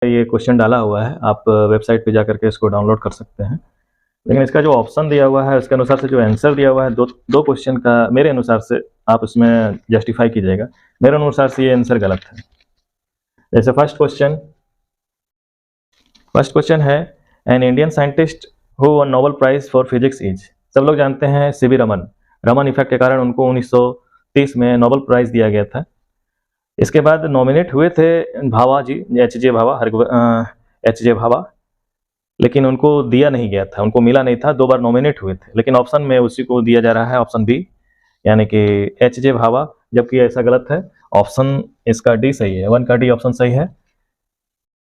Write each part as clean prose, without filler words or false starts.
ये क्वेश्चन डाला हुआ है, आप वेबसाइट पे जाकर के इसको डाउनलोड कर सकते हैं। लेकिन इसका जो ऑप्शन दिया हुआ है उसके अनुसार से जो आंसर दिया हुआ है दो क्वेश्चन का मेरे अनुसार से आप उसमें जस्टिफाई कीजिएगा। मेरे अनुसार से ये आंसर गलत है। जैसे फर्स्ट क्वेश्चन है an Indian scientist who won Nobel prize for physics is. सब लोग जानते हैं सीवी रमन। रमन इफेक्ट के कारण उनको 1930 में नोबेल प्राइज दिया गया था। इसके बाद नॉमिनेट हुए थे भाभा जी, एच.जे. भाभा, लेकिन उनको दिया नहीं गया था, उनको मिला नहीं था। 2 बार नॉमिनेट हुए थे, लेकिन ऑप्शन में उसी को दिया जा रहा है, ऑप्शन बी, यानी कि एच.जे. भाभा, जबकि ऐसा गलत है। ऑप्शन इसका डी सही है, 1 का डी ऑप्शन सही है।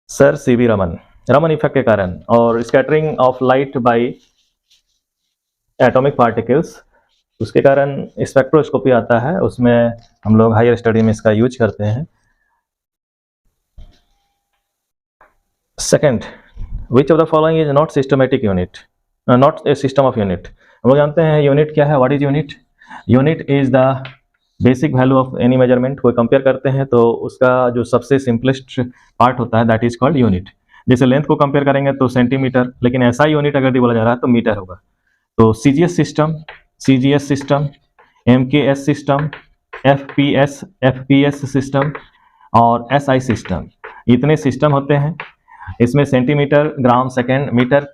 Sir CV Raman, Raman effect के कारण और scattering of light by atomic particles, उसके कारण स्पेक्ट्रोस्कोपी आता है, उसमें हम लोग हायर स्टडी में इसका यूज करते हैं। Second, which of the following is not systematic unit, not a system of unit. हम लोग जानते हैं यूनिट क्या है, what is unit. Unit is the basic value of any measurement. कोई कंपेयर करते हैं तो उसका जो सबसे सिंपलेस्ट पार्ट होता है दैट इज कॉल्ड यूनिट। जैसे लेंथ को कंपेयर करेंगे तो सेंटीमीटर, लेकिन ऐसा यूनिट अगर बोला जा रहा है तो मीटर होगा। तो CGS system, MKS system, FPS system और एसआई सिस्टम, इतने सिस्टम होते हैं। इसमें centimetre, gram second, metre,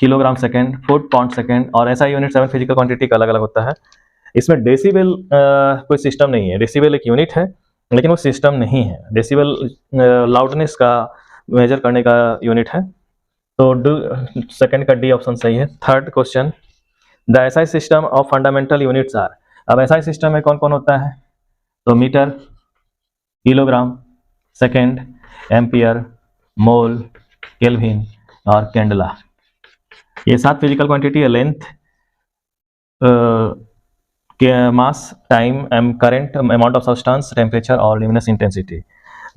kilogram second, foot pound second और ऐसा यूनिट 7 फिजिकल क्वांटिटी का अलग अलग होता है। इसमें डेसिबल कोई सिस्टम नहीं है। डेसिबल एक यूनिट है लेकिन वो सिस्टम नहीं है। डेसिबल लाउडनेस का मेजर करने का यूनिट है। तो सेकंड का डी ऑप्शन सही है। Third question, the SI system of fundamental units are. अब एसआई सिस्टम में कौन कौन होता है, तो metre, kilogram, second, ampere, mole, kelvin और कैंडला। ये 7 फिजिकल क्वांटिटी है। Length, mass, time, current, amount of substance, temperature और luminous intensity.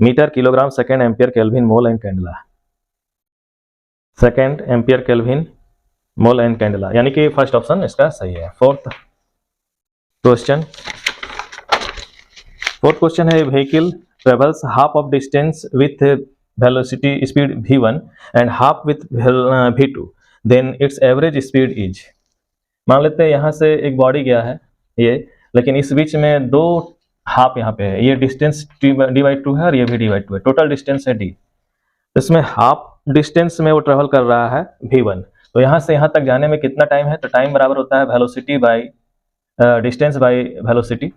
Metre, kilogram, second, ampere, kelvin, mole and candela. Second, ampere, kelvin, mole and candela, यानी कि first option इसका सही है। Fourth question है vehicle travels half of distance with velocity speed v1 and half with v2, then its average speed is. मान लेते हैं यहाँ से एक बॉडी गया है ये, लेकिन इस बीच में 2 हाफ यहाँ पे है। ये डिस्टेंस d/2 है और ये भी d/2 है, टोटल डिस्टेंस है d। तो इसमें हाफ डिस्टेंस में वो ट्रेवल कर रहा है v1। तो यहाँ से यहाँ तक जाने में कितना टाइम है, तो टाइम बराबर होता है velocity by distance by velocity,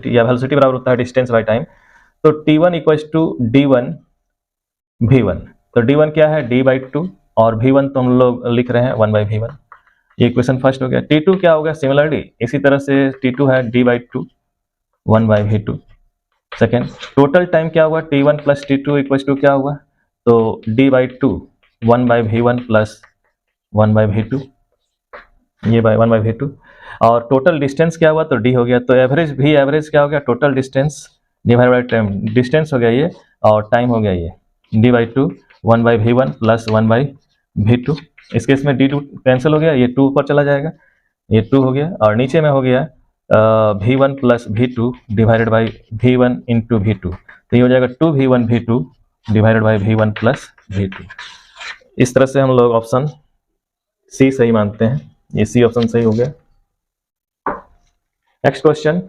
या वेलोसिटी बराबर होता है डिस्टेंस बाई टाइम। तो t1 equals to d1 v1। तो d1 क्या है, d/2 और v1 तो हम लोग लिख रहे हैं 1/v1। ये इक्वेशन फर्स्ट हो गया। t2 क्या होगा, सिमिलरली इसी तरह से t2 है d/2 1/v2। Second, total time क्या हुआ, t1 plus t2 equals to क्या हुआ, तो d/2 1/v1 प्लस 1/v2, ये बाय 1/v2। और टोटल डिस्टेंस क्या हुआ, तो d हो गया। तो एवरेज क्या हो गया, total distance divide by time, distance हो गया ये और टाइम हो गया ये, d/2 1/v1 प्लस 1/v2। इस केस में d2 कैंसिल हो गया, ये 2 ऊपर चला जाएगा, ये 2 हो गया और नीचे में हो गया v1 plus v2 divided by v1 into v2। तो ये हो जाएगा 2v1 v2 divided by v1 plus v2। इस तरह से हम लोग ऑप्शन सी सही मानते हैं। ये सी ऑप्शन सही हो गया। नेक्स्ट क्वेश्चन,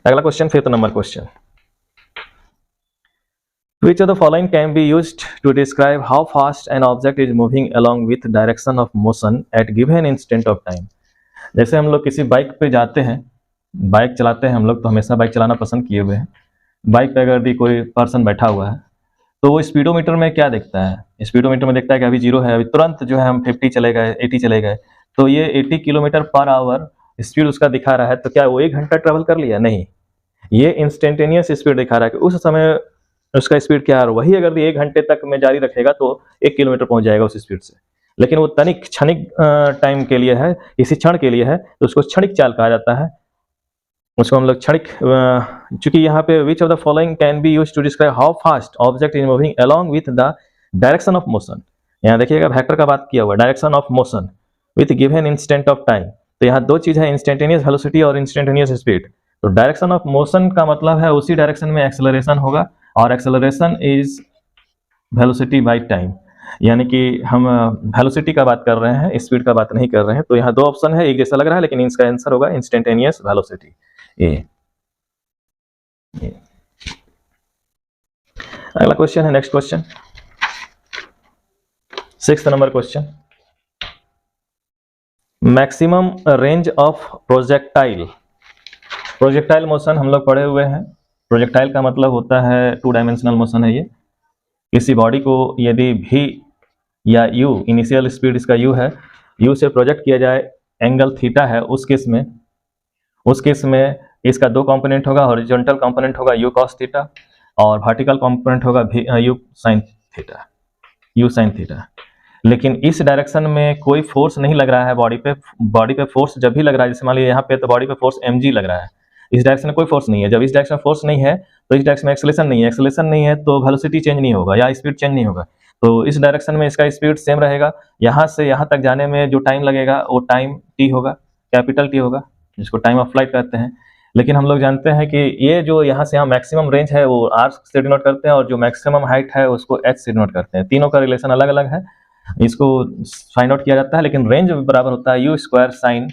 अगला question 5th number question, which of the following can be used to describe how fast an object is moving along with direction of motion at given instant of time। जैसे हम लोग किसी bike पे जाते हैं, bike चलाते हैं हम लोग, तो हमेशा बाइक चलाना पसंद किए हुए हैं। बाइक पे अगर भी कोई पर्सन बैठा हुआ है तो वो स्पीडोमीटर में क्या देखता है, स्पीडोमीटर में देखता है कि अभी 0 है, अभी तुरंत जो है हम 50 चले गए, 80 चले गए, तो ये 80 किलोमीटर पर आवर स्पीड उसका दिखा रहा है। तो क्या वो 1 घंटा ट्रेवल कर लिया, नहीं, ये इंस्टेंटेनियस स्पीड दिखा रहा है कि उस समय उसका स्पीड क्या है। वही अगर 1 घंटे तक में जारी रखेगा तो 1 किलोमीटर पहुंच जाएगा उस स्पीड से। लेकिन वो क्षणिक टाइम के लिए है, इसी क्षण के लिए है, तो उसको क्षणिक चाल कहा जाता है। उसको हम लोग क्षणिक, चूंकि यहाँ पे which of the following can be used to describe how fast object is moving along with the direction of motion. यहाँ देखिएगा वेक्टर का बात किया हुआ, direction of motion with given instant of time. तो यहाँ दो चीज है, इंस्टेंटेनियस वेलोसिटी और इंस्टेंटेनियस स्पीड। तो डायरेक्शन ऑफ मोशन का मतलब है उसी डायरेक्शन में एक्सेलरेशन होगा, और acceleration is velocity by time, यानी कि हम वेलोसिटी का बात कर रहे हैं, स्पीड का बात नहीं कर रहे हैं। तो यहाँ दो ऑप्शन है, एक जैसा लग रहा है, लेकिन इसका आंसर होगा इंस्टेंटेनियस वेलोसिटी, ए। अगला क्वेश्चन है, next question, 6th number question. Maximum range of projectile. Projectile motion हम लोग पढ़े हुए हैं। प्रोजेक्टाइल का मतलब होता है 2 डायमेंशनल मोशन है ये। किसी बॉडी को यदि v या u, इनिशियल स्पीड इसका u है, u से प्रोजेक्ट किया जाए, एंगल थीटा है, उस केस में इसका दो कंपोनेंट होगा, हॉरिजॉन्टल कंपोनेंट होगा u cos थीटा और वर्टिकल कंपोनेंट होगा u sin थीटा। लेकिन इस डायरेक्शन में कोई फोर्स नहीं लग रहा है बॉडी पे फोर्स जब भी लग रहा है, जैसे मान लीजिए यहाँ पे तो बॉडी पे फोर्स mg लग रहा है, इस डायरेक्शन में कोई फोर्स नहीं है। जब इस डायरेक्शन में फोर्स नहीं है तो इस डायरेक्शन में एक्सेलरेशन नहीं है, तो वेलोसिटी चेंज नहीं होगा या स्पीड चेंज नहीं होगा। तो इस डायरेक्शन में इसका स्पीड सेम रहेगा। यहाँ से यहाँ तक जाने में जो टाइम लगेगा वो टाइम t होगा, कैपिटल T होगा, जिसको टाइम ऑफ फ्लाइट कहते हैं। लेकिन हम लोग जानते हैं कि ये जो यहाँ से यहाँ मैक्सिमम रेंज है वो r से डिनोट करते हैं, और जो मैक्सिमम हाइट है उसको h से डिनोट करते हैं। तीनों का रिलेशन अलग अलग है, इसको फाइंड आउट किया जाता है, लेकिन रेंज बराबर होता है u² sin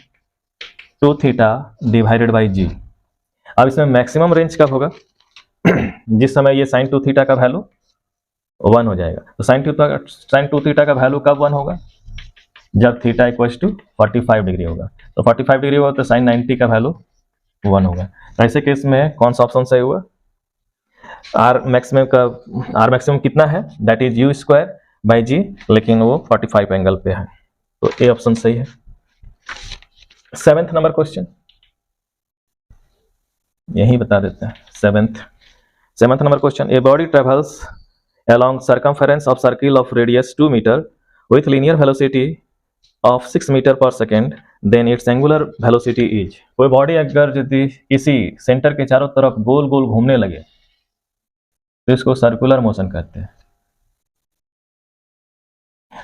2 theta divided by g। अब इसमें मैक्सिमम रेंज कब होगा? जिस समय ये sin 2 थीटा का वैल्यू 1 हो जाएगा। तो sin 2 थीटा का वैल्यू कब 1 होगा? जब थीटा इक्वल्स टू 45 डिग्री होगा। तो 45 डिग्री होगा तो sin 90 का वैल्यू 1 होगा। तो ऐसे केस में कौन सा ऑप्शन सही हुआ? आर मैक्सिमम कितना है? दैट इज u² बाई जी, लेकिन वो 45 एंगल पे है, तो ए ऑप्शन सही है। 7th नंबर क्वेश्चन यही बता देते हैं। 7th number question, a body travels along circumference of circle of radius 2 meter with linear velocity of 6 meter per second, then its angular velocity is। कोई बॉडी अगर यदि किसी सेंटर के चारों तरफ गोल गोल घूमने लगे तो इसको सर्कुलर मोशन कहते हैं।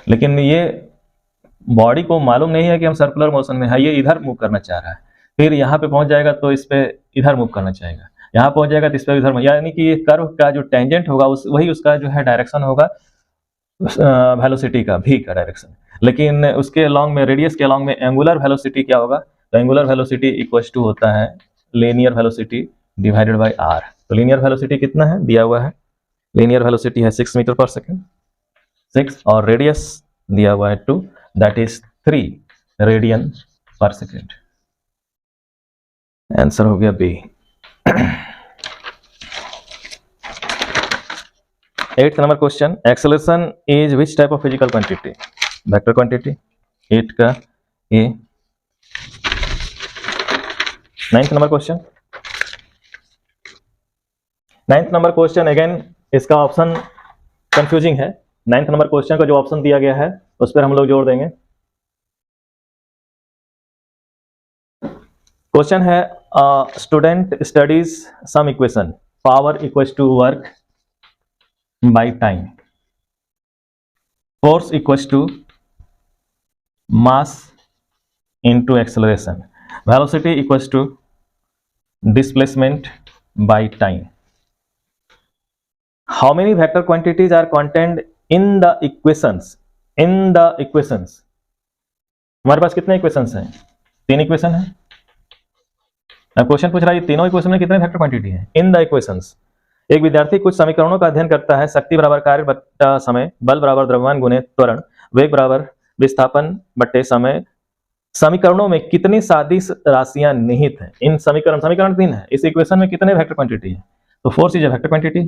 लेकिन ये बॉडी को मालूम नहीं है कि हम सर्कुलर मोशन में है, ये इधर मूव करना चाह रहा है, फिर यहाँ पे पहुंच जाएगा तो इस पे इधर मूव करना चाहेगा, यहाँ पहुंच जाएगा तो इस पे इधर, यानी कि ये कर्व का जो टेंजेंट होगा वही उसका जो है डायरेक्शन होगा वेलोसिटी का, v का डायरेक्शन। लेकिन उसके अलॉन्ग में, रेडियस के अलॉन्ग में एंगुलर वेलोसिटी क्या होगा? तो एंगुलर वेलोसिटी इक्वल्स टू होता है linear velocity divided by r। तो लीनियर वेलोसिटी कितना है दिया हुआ है? लीनियर वेलोसिटी है 6 मीटर पर सेकेंड, 6, और रेडियस दिया हुआ है 2, that is 3 radian per second. Answer हो गया B. 8th number question, acceleration is which type of physical quantity? Vector quantity, 8 का A. 9th number question, 9th number question again इसका ऑप्शन कंफ्यूजिंग है। 9th number question का जो option दिया गया है उस पर हम लोग जोड़ देंगे। क्वेश्चन है, student studies some equation, power equals to work by time, force equals to mass into acceleration, velocity equals to displacement by time. How many vector quantities are contained in the equations? In the equations हमारे पास कितने equations हैं? 3 equation है। अब question पूछ रहा है ये तीनों इक्वेशन में कितने वेक्टर क्वांटिटी है? इन द इक्वेशंस। एक विद्यार्थी कुछ समीकरणों का अध्ययन करता है। शक्ति बराबर कार्य बट्टा समय, बल बराबर द्रव्यमान गुने त्वरण, वेग बराबर विस्थापन बट्टे समय। समीकरणों में कितनी सदिश राशियां निहित हैं? इन समीकरण 3 है, इस इक्वेशन में कितने वेक्टर क्वांटिटी है? तो force is a vector quantity,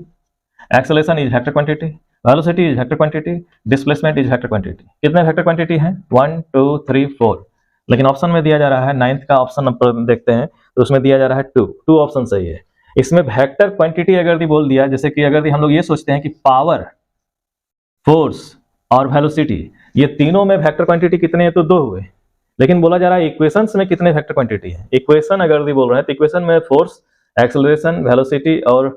acceleration is vector quantity, velocity is vector quantity, displacement is vector quantity. कितने वेक्टर क्वांटिटी है? 1 2 3 4। लेकिन ऑप्शन में दिया जा रहा है 9th का ऑप्शन देखते हैं तो उसमें दिया जा रहा है 2 ऑप्शन सही है। इसमें वेक्टर क्वांटिटी अगर बोल दिया, जैसे कि अगर हम लोग ये सोचते हैं कि पावर, फोर्स और वेलोसिटी ये तीनों में वेक्टर क्वांटिटी कितने हैं तो 2 हुए। लेकिन बोला जा रहा है इक्वेशंस में कितने वेक्टर क्वांटिटी है। इक्वेशन अगर बोल रहे हैं तो इक्वेशन में फोर्स, एक्सेलरेशन, वेलोसिटी और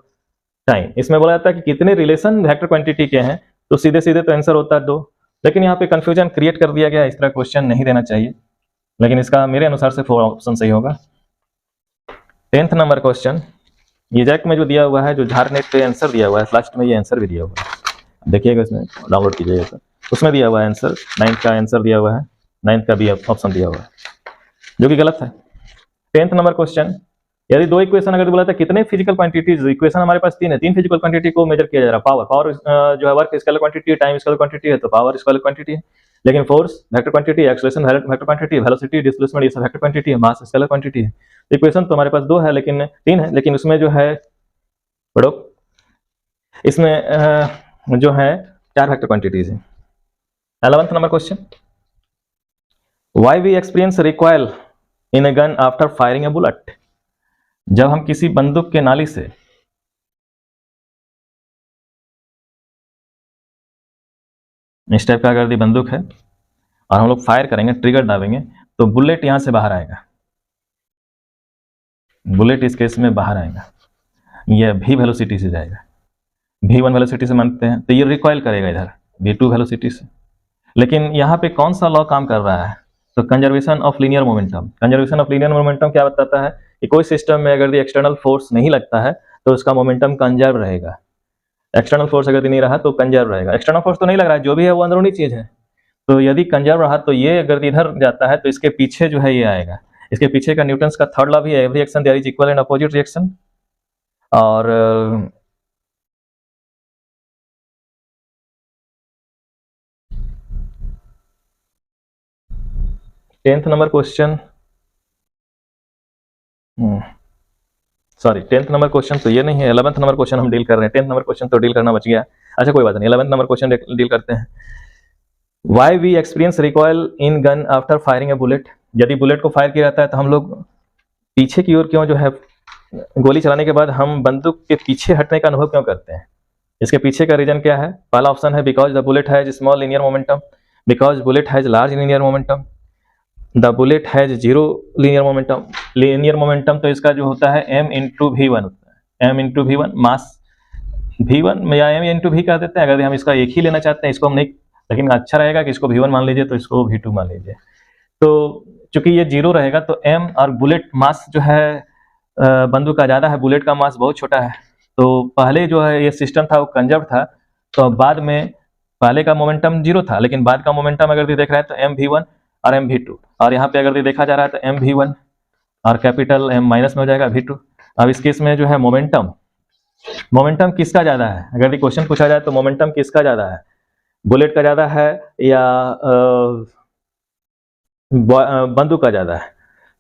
टाइम, इसमें बोला जाता है कि कितने रिलेशन वेक्टर क्वांटिटी के हैं, तो सीधे सीधे तो आंसर होता है 2। लेकिन यहाँ पे कंफ्यूजन क्रिएट कर दिया गया, इस तरह क्वेश्चन नहीं देना चाहिए, लेकिन इसका मेरे अनुसार से 4 ऑप्शन सही होगा। 10th नंबर क्वेश्चन, ये जैक में जो दिया हुआ है, जो झारनेट पे आंसर दिया हुआ है, लास्ट में ये आंसर भी दिया हुआ है, देखिएगा इसमें डाउनलोड कीजिएगा सर, उसमें दिया हुआ है आंसर, 9th का आंसर दिया हुआ है, 9th का भी ऑप्शन दिया हुआ है, जो कि गलत है। 10th नंबर क्वेश्चन, यदि दो इक्वेशन अगर बोला था कितने फिजिकल क्वांटिटीज, इक्वेशन हमारे पास 3 है, 3 फिजिकल क्वांटिटी को मेजर किया जा रहा है। पावर जो है वर्क स्केलर क्वांटिटी है, टाइम स्केलर क्वांटिटी है, तो पावर स्केलर क्वांटिटी है। लेकिन force vector quantity, acceleration vector quantity, velocity displacement ये सब वेक्टर क्वांटिटी है, मास स्केलर क्वांटिटी है। इक्वेशन तो हमारे पास 2 है, लेकिन 3 है, लेकिन उसमें जो है पढ़ो, इसमें जो है 4 वेक्टर क्वांटिटीज है। 11th number question, why we experience recoil in a gun after firing a bullet. जब हम किसी बंदूक के नाली से इस टाइप का अगर दी बंदूक है और हम लोग फायर करेंगे, ट्रिगर दाबेंगे, तो बुलेट यहां से बाहर आएगा, बुलेट इस केस में बाहर आएगा, यह v वेलोसिटी से जाएगा, v1 वेलोसिटी से मानते हैं, तो ये रिकॉइल करेगा इधर v2 वेलोसिटी से। लेकिन यहाँ पे कौन सा लॉ काम कर रहा है, तो conservation of linear momentum. Conservation of linear momentum क्या बताता है कि कोई सिस्टम में अगर एक्सटर्नल फोर्स नहीं लगता है तो उसका मोमेंटम कंजर्व रहेगा। एक्सटर्नल फोर्स अगर नहीं रहा तो कंजर्व रहेगा। एक्सटर्नल फोर्स तो नहीं लग रहा है, जो भी है वो अंदरूनी चीज है, तो यदि कंजर्व रहा तो ये अगर इधर जाता है तो इसके पीछे जो है ये आएगा। इसके पीछे का न्यूटन्स का थर्ड लॉ भी है, every action there is equal and opposite reaction. और 10th number question, sorry 10th number question तो ये नहीं है, 11th नंबर क्वेश्चन हम डील कर रहे हैं, 10th नंबर क्वेश्चन तो डील करना बच गया। अच्छा कोई बात नहीं, 11th नंबर क्वेश्चन डील करते हैं। Why we experience recoil in gun after firing a bullet. यदि बुलेट को फायर किया जाता है तो हम लोग पीछे की ओर क्यों जो है, गोली चलाने के बाद हम बंदूक के पीछे हटने का अनुभव क्यों करते हैं। इसके पीछे का रीजन क्या है, पहला ऑप्शन है because the bullet has small linear momentum, because bullet has large linear momentum, the bullet has zero linear momentum. Linear momentum तो इसका जो होता है m इंटू v1 होता है, m इंटू v1 मास v1 या m इंटू v कह देते हैं। अगर हम इसका एक ही लेना चाहते हैं, इसको हम नहीं, लेकिन अच्छा रहेगा कि इसको v1 मान लीजिए तो इसको v2 मान लीजिए। तो चूंकि ये जीरो रहेगा तो m और बुलेट मास जो है बंदूक का ज़्यादा है, बुलेट का मास बहुत छोटा है, तो पहले जो है ये सिस्टम था वो कंजर्व था, तो बाद में पहले का मोमेंटम जीरो था, लेकिन बाद का मोमेंटम अगर देख रहा है तो m v1 और m v2, और यहाँ पे अगर देखा जा रहा है तो m v1 और कैपिटल m माइनस में हो जाएगा v2। अब इस केस में जो है मोमेंटम किसका ज़्यादा है, अगर क्वेश्चन पूछा जाए तो मोमेंटम किसका ज़्यादा है, बुलेट का ज़्यादा है या बंदूक का ज़्यादा है।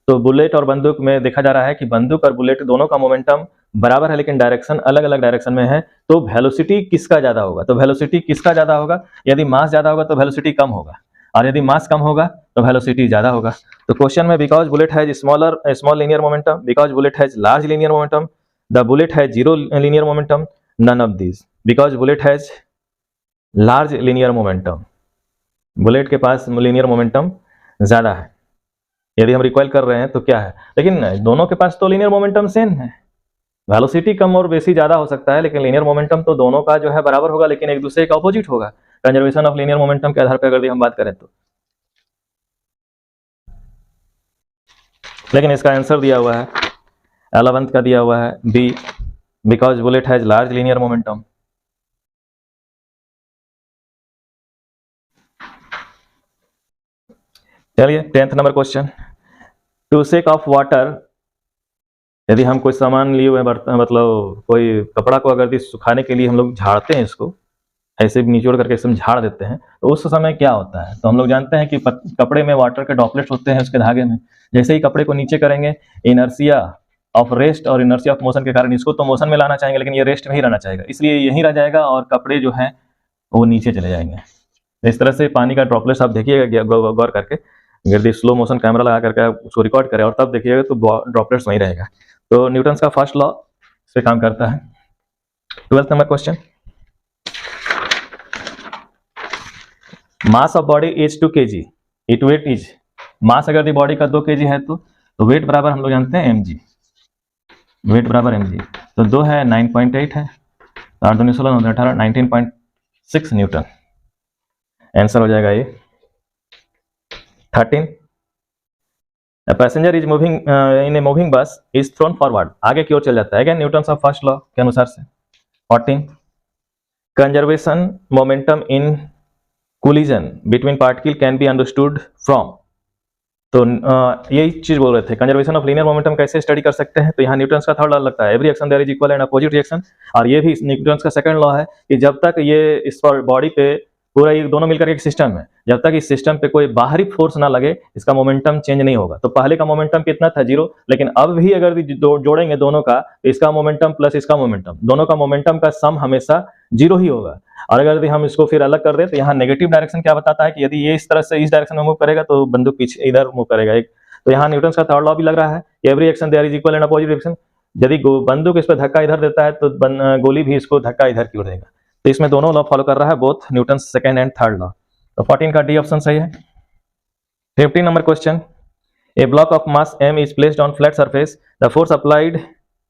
तो बुलेट और बंदूक में देखा जा रहा है कि बंदूक और बुलेट दोनों का मोमेंटम बराबर है, लेकिन डायरेक्शन अलग अलग डायरेक्शन में है, तो वेलोसिटी किसका ज़्यादा होगा, तो वेलोसिटी किसका ज़्यादा होगा, यदि मास ज़्यादा होगा तो वेलोसिटी कम होगा, और यदि मास कम होगा तो वेलोसिटी ज़्यादा होगा। तो क्वेश्चन में because bullet has small linear momentum, because bullet has large linear momentum, the bullet has zero linear momentum, none of this, because bullet has large linear momentum, bullet के पास लीनियर मोमेंटम ज़्यादा है। यदि हम recoil कर रहे हैं तो क्या है, लेकिन दोनों के पास तो लीनियर मोमेंटम सेम है, वेलोसिटी कम और बेसी ज़्यादा हो सकता है, लेकिन लीनियर मोमेंटम तो दोनों का जो है बराबर होगा, लेकिन एक दूसरे का अपोजिट होगा। कंजर्वेशन ऑफ लीनियर मोमेंटम के आधार पर अगर हम बात करें तो, लेकिन इसका आंसर दिया हुआ है 11th का दिया हुआ है B, because bullet has large linear momentum. चलिए 10th number question, two sack of water. यदि हम कोई सामान लिए हुए मतलब कोई कपड़ा को अगर सुखाने के लिए हम लोग झाड़ते हैं, इसको ऐसे निचोड़ करके इसमें झाड़ देते हैं, तो उस समय क्या होता है, तो हम लोग जानते हैं कि कपड़े में वाटर के ड्रॉपलेट्स होते हैं उसके धागे में। जैसे ही कपड़े को नीचे करेंगे, इनर्सिया ऑफ रेस्ट और इनर्सिया ऑफ मोशन के कारण इसको तो मोशन में लाना चाहेंगे, लेकिन ये रेस्ट में ही रहना चाहेगा, इसलिए यहीं रह जाएगा और कपड़े जो हैं वो नीचे चले जाएंगे। इस तरह से पानी का ड्रॉपलेट्स आप देखिएगा गौर करके, यदि स्लो मोशन कैमरा लगा करके उसको रिकॉर्ड करें और तब देखिएगा तो ड्रॉपलेट्स वहीं रहेगा। तो न्यूटन्स का फर्स्ट लॉ से काम करता है। 12th number question, mass of body is 2 kg, it weight is. Mass अगर बॉडी का 2 kg है तो वेट बराबर हम लोग जानते हैं mg, वेट बराबर mg, तो 2 है 9.8 है, 8 2 16 18 19.6 न्यूटन। आंसर हो जाएगा ये 13। Passenger is moving in a moving बस इज थ्रोन फॉरवर्ड, आगे की ओर चल जाता है, again Newton of first law के अनुसार से। 14 conservation momentum in collision between particle can be understood from, तो यही चीज बोल रहे थे, कंजर्वेशन ऑफ लीनियर मोमेंटम कैसे स्टडी कर सकते हैं, तो यहाँ न्यूटन्स का थर्ड लॉ लगता है, every action there is equal and opposite reaction, और ये भी न्यूटन्स का सेकंड लॉ है कि जब तक ये इस पर बॉडी पे पूरा ये दोनों मिलकर एक सिस्टम है, जब तक इस सिस्टम पे कोई बाहरी फोर्स ना लगे इसका मोमेंटम चेंज नहीं होगा। तो पहले का मोमेंटम कितना था 0, लेकिन अब भी अगर जोड़ेंगे दोनों का, तो इसका मोमेंटम प्लस इसका मोमेंटम, दोनों का मोमेंटम का सम हमेशा 0 ही होगा। और अगर हम इसको फिर अलग कर दें तो यहाँ नेगेटिव डायरेक्शन क्या बताता है कि यदि ये इस तरह से इस डायरेक्शन में मूव करेगा तो बंदूक पीछे इधर मूव करेगा एक, तो यहाँ न्यूटन्स का थर्ड लॉ भी लग रहा है, every action there is equal and opposite reaction, यदि बंदूक इस पर धक्का इधर देता है तो गोली भी इसको धक्का इधर की ओर देगा, तो इसमें दोनों लॉ फॉलो कर रहा है, both Newton's second and third law. तो 14 का डी ऑप्शन सही है। 15 number question, A block of mass m is placed on flat surface, the force applied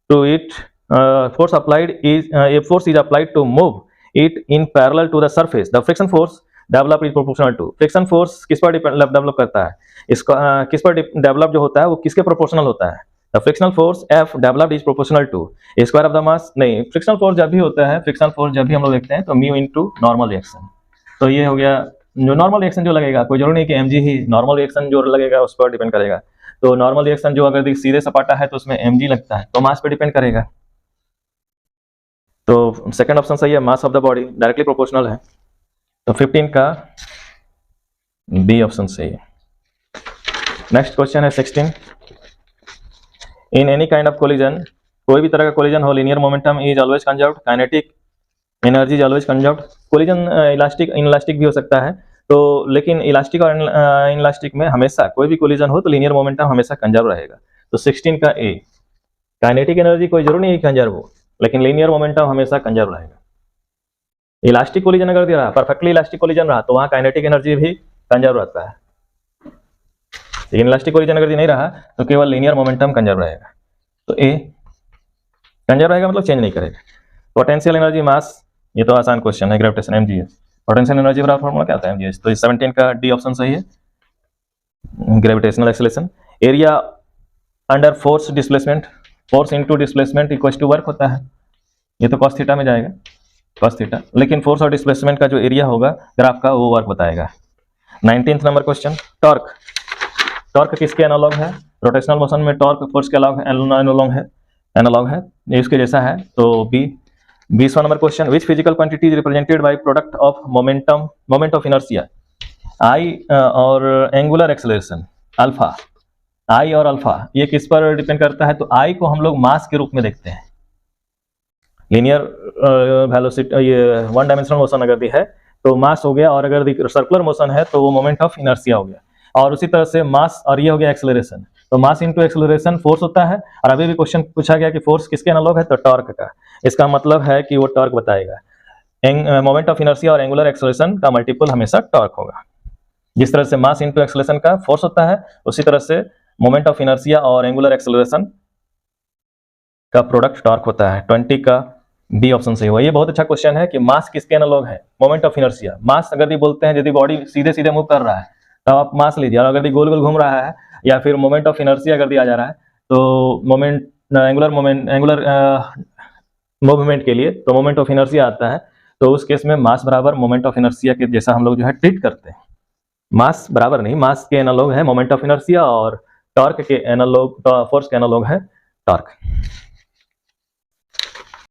to it a force is applied to move it in parallel to the surface, the friction force developed is proportional to, friction force किस पर develop करता है, इसका किस पर develop जो होता है वो किसके प्रोपोर्शनल होता है, the frictional force F developed is proportional to square of the mass, नहीं फ्रिक्शनल फोर्स जब भी होता है, फ्रिक्शनल फोर्स जब भी हम लोग देखते हैं तो म्यू इनटू नॉर्मल रिएक्शन, तो ये हो गया जो नॉर्मल रिएक्शन जो लगेगा, कोई जरूरी नहीं कि mg ही नॉर्मल रिएक्शन जो लगेगा उस पर डिपेंड करेगा, तो नॉर्मल रिएक्शन जो अगर सीधे सपाटा है तो उसमें mg लगता है, तो मास पे डिपेंड करेगा, तो सेकंड ऑप्शन सही है, mass of the body directly proportional है, तो 15 का बी ऑप्शन सही है। नेक्स्ट क्वेश्चन है 16, in any kind of collision, कोई भी तरह का कोलिजन हो, linear momentum is always conserved, kinetic energy is always conserved, collision elastic inelastic भी हो सकता है, तो लेकिन इलास्टिक और इनलास्टिक में हमेशा कोई भी कोलिजन हो तो लीनियर मोमेंटम हमेशा कंजर्व रहेगा, तो 16 का ए, काइनेटिक एनर्जी कोई जरूरी नहीं कंजर्व हो, लेकिन लीनियर मोमेंटम हमेशा कंजर्व रहेगा। इलास्टिक कोलिजन अगर दिया रहा, परफेक्टली इलास्टिक कोलिजन रहा, तो वहां काइनेटिक एनर्जी भी कंजर्व रहता है, लेकिन इलास्टिक कोलिजन अगर नहीं रहा तो केवल लीनियर मोमेंटम कंजर्व रहेगा, तो ए कंजर्व रहेगा मतलब चेंज नहीं करेगा। पोटेंशियल एनर्जी मास, ये तो आसान क्वेश्चन है, ग्रेविटेशन mgs, पोटेंशियल एनर्जी का फॉर्मूला क्या होता है mgs, तो 17 का डी ऑप्शन सही है, gravitational acceleration. Area under force displacement, force into displacement equals to work होता है, ये तो cos थीटा में जाएगा, cos थीटा, लेकिन फोर्स और डिस्प्लेसमेंट का जो एरिया होगा ग्राफ का वो वर्क बताएगा। 19th number question, torque, torque किसके एनालॉग है, रोटेशनल मोशन में टॉर्क फोर्स के एनालॉग है, ये इसके जैसा है, तो बी। 20वां number question, which physical quantity is represented by product of moment of inertia, I और एंगुलर एक्सेलरेशन अल्फा, आई और अल्फा ये किस पर डिपेंड करता है, तो आई को हम लोग मास के रूप में देखते हैं, लीनियर वेलोसिटी ये वन डायमेंशनल मोशन अगर दी है तो मास हो गया, और अगर सर्कुलर मोशन है तो वो मोमेंट ऑफ इनर्शिया हो गया, और उसी तरह से मास और ये हो गया एक्सेलरेशन, तो मास इनटू एक्सेलरेशन फोर्स होता है, और अभी भी क्वेश्चन पूछा गया कि फोर्स किसके एनालॉग है, तो टॉर्क का, इसका मतलब है कि वो टॉर्क बताएगा, मोमेंट ऑफ इनर्शिया और एंगुलर एक्सेलरेशन का मल्टीपल हमेशा टॉर्क होगा, जिस तरह से मास इनटू एक्सेलरेशन का फोर्स होता है उसी तरह से मोमेंट ऑफ इनर्शिया और एंगुलर एक्सेलरेशन का प्रोडक्ट टॉर्क होता है। 20 का बी ऑप्शन सही हुआ। ये बहुत अच्छा क्वेश्चन है कि मास किसके एनालॉग है, मोमेंट ऑफ इनर्शिया, मास अगर ये बोलते हैं यदि बॉडी सीधे सीधे मूव कर रहा है तो आप मास लीजिए, और अगर ये गोल गोल घूम रहा है या फिर मोमेंट ऑफ इनर्शिया अगर दिया जा रहा है तो एंगुलर मूवमेंट के लिए तो मोमेंट ऑफ इनर्शिया आता है, तो उस केस में मास बराबर मोमेंट ऑफ इनर्शिया के जैसा हम लोग जो है ट्रीट करते हैं, मास बराबर नहीं, मास के एनालॉग है मोमेंट ऑफ इनर्शिया और टॉर्क के एनालॉग, फोर्स के एनालॉग है टॉर्क।